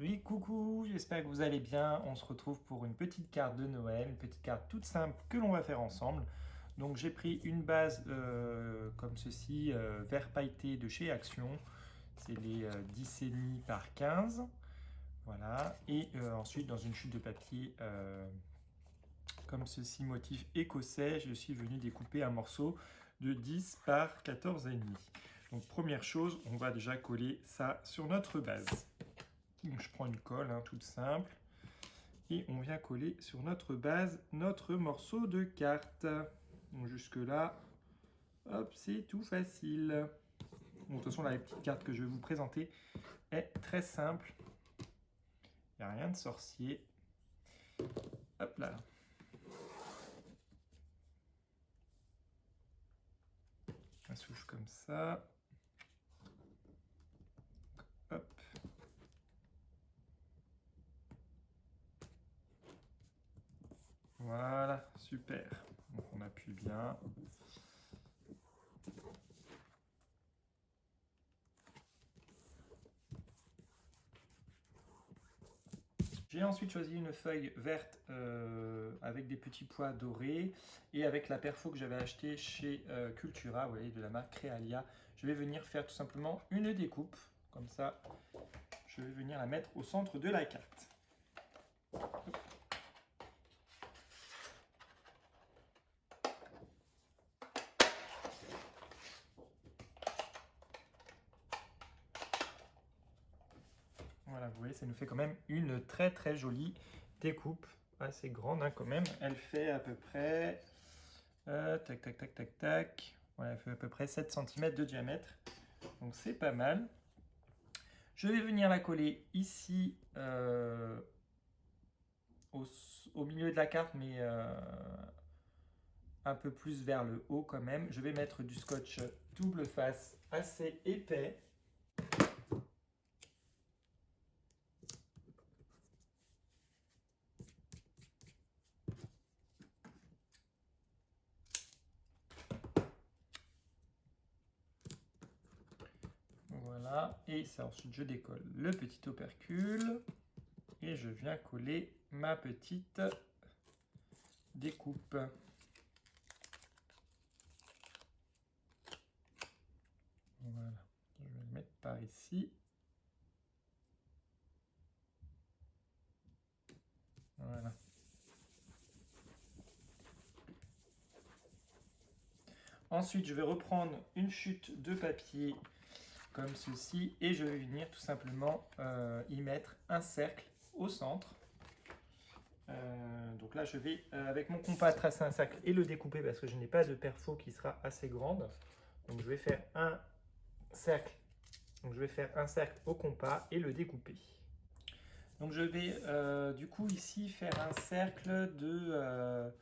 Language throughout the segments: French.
Oui, coucou, j'espère que vous allez bien. On se retrouve pour une petite carte de Noël, une petite carte toute simple que l'on va faire ensemble. Donc j'ai pris une base comme ceci, vert pailleté de chez Action. C'est les 10,5 par 15. Voilà. Et ensuite dans une chute de papier comme ceci, motif écossais, je suis venu découper un morceau de 10 par 14,5. Donc première chose, on va déjà coller ça sur notre base. Donc, je prends une colle toute simple et on vient coller sur notre base notre morceau de carte. Donc jusque là, hop, c'est tout facile. Bon, de toute façon, la petite carte que je vais vous présenter est très simple. Il n'y a rien de sorcier. Hop là. On souffle comme ça. Hop. Voilà, super. Donc on appuie bien. J'ai ensuite choisi une feuille verte avec des petits pois dorés et avec la perfo que j'avais acheté chez Cultura, vous voyez, de la marque Crealia. Je vais venir faire tout simplement une découpe, comme ça je vais venir la mettre au centre de la carte. Voilà, vous voyez, ça nous fait quand même une très très jolie découpe, assez grande quand même. Elle fait à peu près, tac tac tac tac tac, voilà, elle fait à peu près 7 cm de diamètre, donc c'est pas mal. Je vais venir la coller ici au milieu de la carte, mais un peu plus vers le haut quand même. Je vais mettre du scotch double face assez épais. Voilà, et ça ensuite je décolle le petit opercule et je viens coller ma petite découpe. Voilà, je vais le mettre par ici. Voilà. Ensuite, je vais reprendre une chute de papier comme ceci et je vais venir tout simplement y mettre un cercle au centre. Donc là, je vais avec mon compas tracer un cercle et le découper parce que je n'ai pas de perfo qui sera assez grande. Donc je vais faire un cercle. Donc je vais faire un cercle au compas et le découper. Donc je vais du coup ici faire un cercle de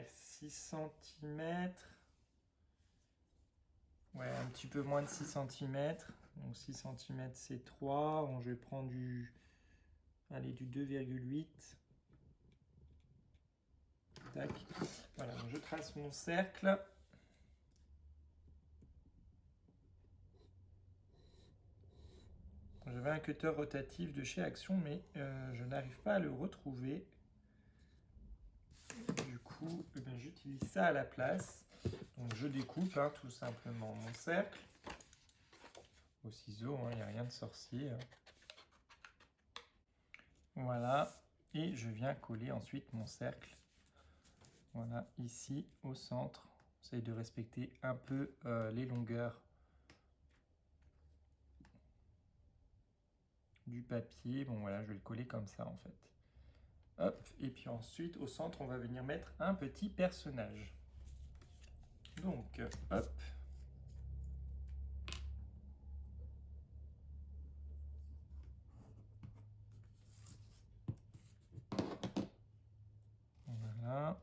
6 cm. Ouais, un petit peu moins de 6 cm. Donc 6 cm c'est 3. Bon, je vais prendre du 2,8. Tac. Voilà, donc je trace mon cercle. J'avais un cutter rotatif de chez Action, mais je n'arrive pas à le retrouver. Du coup, j'utilise ça à la place. Donc je découpe tout simplement mon cercle. Au ciseau, il n'y a rien de sorcier. Voilà, et je viens coller ensuite mon cercle. Voilà, ici au centre. J'essaie de respecter un peu les longueurs du papier. Bon voilà, je vais le coller comme ça en fait. Hop, et puis ensuite au centre, on va venir mettre un petit personnage. Donc, hop. Voilà.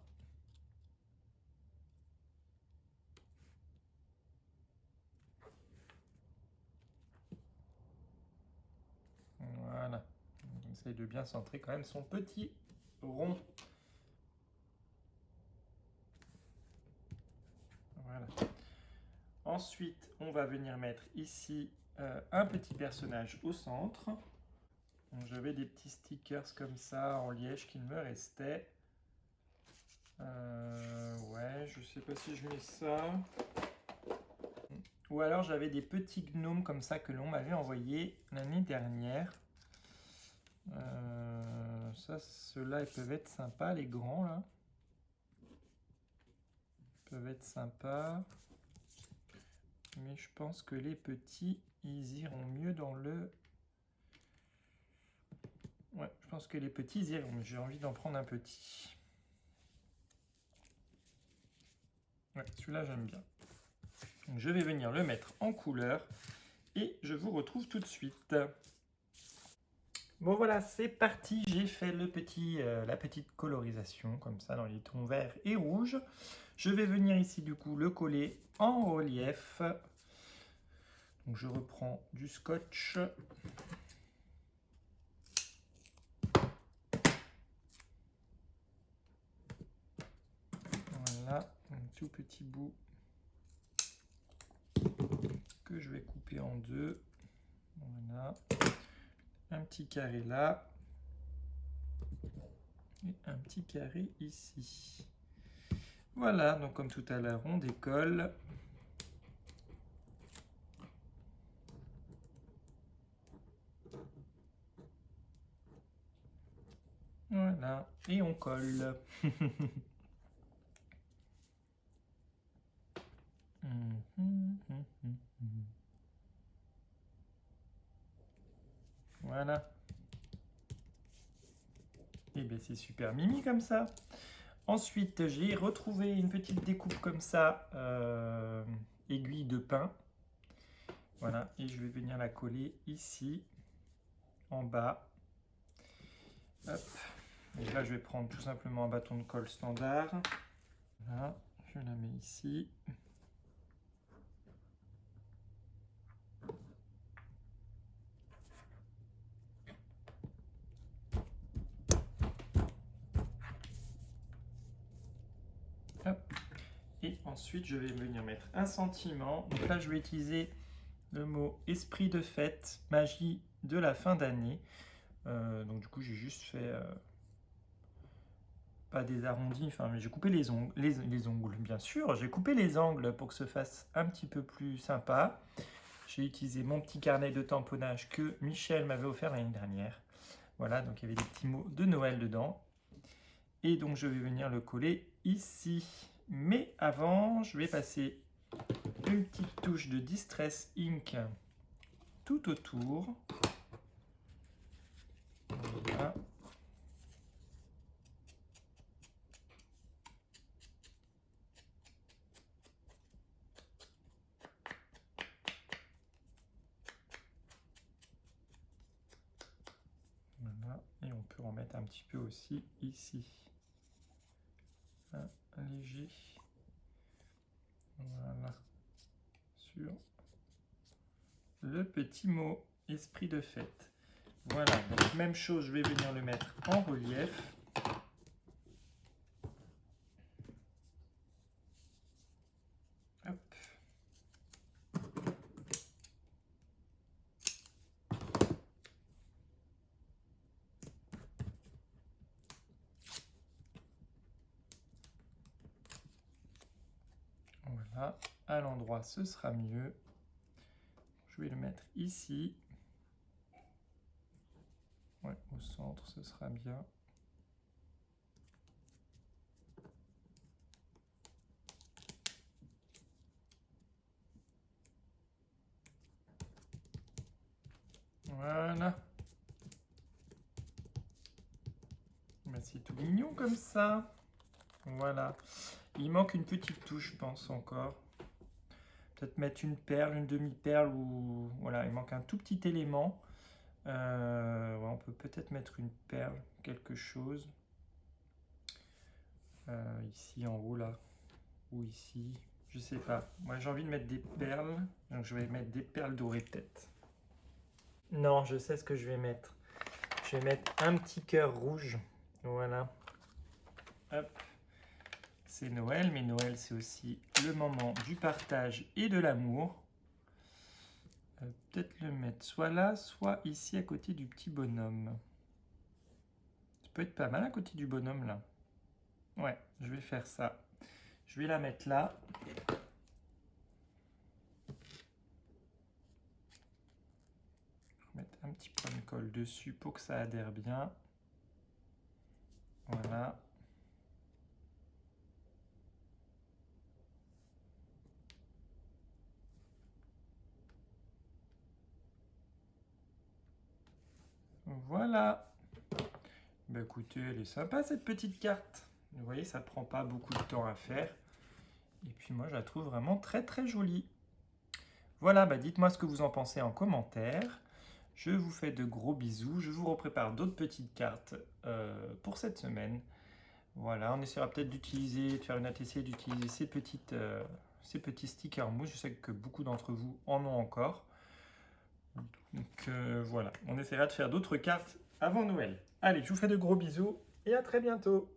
Voilà. On essaye de bien centrer quand même son petit rond. Voilà. Ensuite, on va venir mettre ici un petit personnage au centre. J'avais des petits stickers comme ça en liège qui me restaient. Ouais, je sais pas si je mets ça. Ou alors j'avais des petits gnomes comme ça que l'on m'avait envoyé l'année dernière. Ça, ceux-là, ils peuvent être sympas, les grands là. Ils peuvent être sympas. Mais je pense que les petits, ils iront mieux dans le... Ouais, je pense que les petits ils iront. J'ai envie d'en prendre un petit. Ouais, celui-là j'aime bien. Donc, je vais venir le mettre en couleur et je vous retrouve tout de suite. Bon voilà, c'est parti. J'ai fait la petite colorisation comme ça dans les tons verts et rouges. Je vais venir ici du coup le coller en relief. Donc je reprends du scotch. Voilà, un tout petit bout que je vais couper en deux. Voilà, un petit carré là et un petit carré ici. Voilà, donc comme tout à l'heure, on décolle. Voilà, et on colle. Voilà. Et bien c'est super mimi comme ça. Ensuite, j'ai retrouvé une petite découpe comme ça, aiguille de pin. Voilà, et je vais venir la coller ici, en bas. Hop. Et là, je vais prendre tout simplement un bâton de colle standard. Voilà, je la mets ici. Hop. Et ensuite, je vais venir mettre un sentiment. Donc là, je vais utiliser le mot esprit de fête, magie de la fin d'année. Donc du coup, j'ai juste fait... pas des arrondis, enfin, mais j'ai coupé les ongles, les ongles, bien sûr. J'ai coupé les angles pour que ce fasse un petit peu plus sympa. J'ai utilisé mon petit carnet de tamponnage que Michel m'avait offert l'année dernière. Voilà, donc il y avait des petits mots de Noël dedans. Et donc je vais venir le coller ici. Mais avant, je vais passer une petite touche de Distress Ink tout autour. Voilà. Voilà. Et on peut en mettre un petit peu aussi ici. Un léger. Voilà. Sur le petit mot esprit de fête. Voilà, donc même chose, je vais venir le mettre en relief. Hop. Voilà, à l'endroit ce sera mieux. Je vais le mettre ici. Ouais, au centre ce sera bien. Voilà. Ben, c'est tout mignon comme ça. Voilà. Il manque une petite touche, je pense, encore. Peut-être mettre une perle, une demi-perle, ou... Voilà, il manque un tout petit élément. Ouais, on peut peut-être mettre une perle, quelque chose. Ici en haut, là. Ou ici. Je sais pas. Moi, j'ai envie de mettre des perles. Donc, je vais mettre des perles dorées, peut-être. Non, je sais ce que je vais mettre. Je vais mettre un petit cœur rouge. Voilà. Hop. C'est Noël, mais Noël, c'est aussi le moment du partage et de l'amour. peut-être le mettre soit là, soit ici à côté du petit bonhomme. Ça peut être pas mal à côté du bonhomme là. Ouais, je vais faire ça. Je vais la mettre là. Mettre un petit point de colle dessus pour que ça adhère bien. Voilà. Voilà. Bah écoutez, elle est sympa cette petite carte. Vous voyez, ça prend pas beaucoup de temps à faire. Et puis moi, je la trouve vraiment très très jolie. Voilà, bah dites-moi ce que vous en pensez en commentaire. Je vous fais de gros bisous. Je vous reprépare d'autres petites cartes pour cette semaine. Voilà, on essaiera peut-être d'utiliser, de faire une ATC, d'utiliser ces petits stickers mousse. Je sais que beaucoup d'entre vous en ont encore. Donc voilà, on essaiera de faire d'autres cartes avant Noël. Allez, je vous fais de gros bisous et à très bientôt.